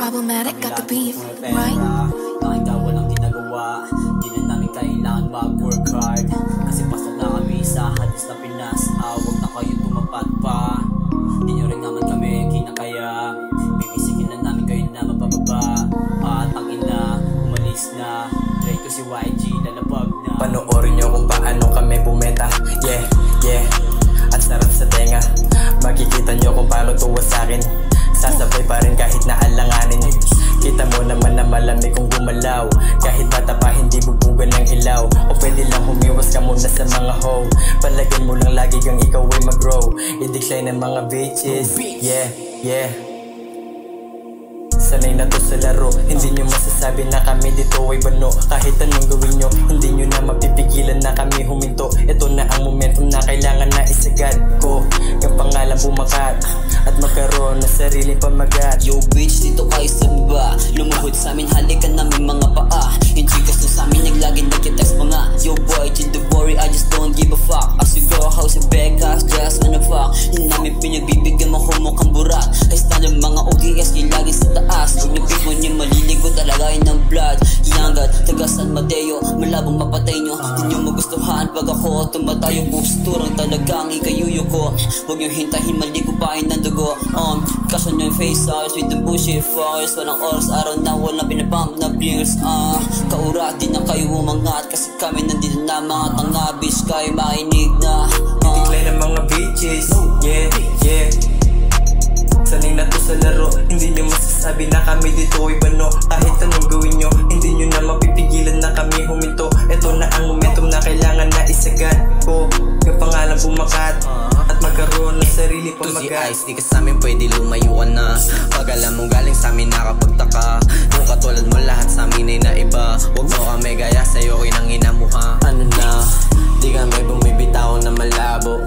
problematic, got the beef, right? Nakita walang ginagawa, di na namin kailangan mag-work hard. Kasi pasok na kami sa hadis na Pinas. Huwag na kayo tumapat pa, di nyo rin naman kami kinakaya. Bibisikin na namin kayo na mapababa. At ang ina, umalis na. Try ko si YG, lalapag na. Panoorin nyo kung paano kami bumenta. Yeah, yeah, at sarap sa tenga. Makikita nyo kung paano tuwa sa'kin. Sasabay pa rin kahit na alanganin. Kita mo naman na malamig kung gumalaw. Kahit bata pa hindi bubugan ng ilaw. O pwede lang humiwas ka muna sa mga hoe. Palagyan mo lang lagi kang ikaw ay mag-grow. I-decline ng mga bitches. Yeah, yeah. Sanay na to sa laro. Hindi nyo masasabi na kami dito ay bano. Kahit anong gawin nyo, hindi nyo na mapipigilan na kami huminto. Ito na ang momentum na kailangan na isagad ko. Yung pangalan bumakat at magkaroon na sariling pamagat. Yo bitch, dito kayo sa baba. Lumuhod sa amin, halikan namin mga paa. Yung chicas na sa amin, naglagi nagkitext mga. Yo boy, don't worry, I just don't give a fuck. As you go, house and Becca's just wanna fuck. Hindi namin pinagbibigyan mo kumukhang burat. Ay stand yung mga OGS, yung lagi sa taas. Huwag niyo pick mo niyo, maliligo talaga yun ng blood. Yangat, taga San Mateo, malabong mapatay nyo. Hindi nyo magustuhan pag ako tumatayo. Posturang talagang ikayuyo ko. Huwag nyo hintahin, maligupain ng dugo. Kaso nyo yung face hours with the bullshit fires. Walang oras, araw na walang pinapump na beers. Kaurat din na kayo umangat. Kasi kami nandito na mga tangabis. Kayo makinig na Decline ng mga bitches. Yeah, yeah. Sanay na to sa laro. Hindi nyo masasabi na kami dito ay bano. Kahit anong gawin nyo, hindi nyo na mapipigilan na kami huminto. Ito na ang momentum na kailangan na isagad ko. Yung pangalan bumakat at magkaroon ng sarili pamagat. Ice, di ka sa amin pwede lumayo ka na. Pag alam mong galing sa amin nakapagtaka. Yung katulad mo lahat sa amin ay naiba. Huwag mo kami gaya sa'yo kinang ina mo ha. Ano na, di kami bumibitaw na malabo.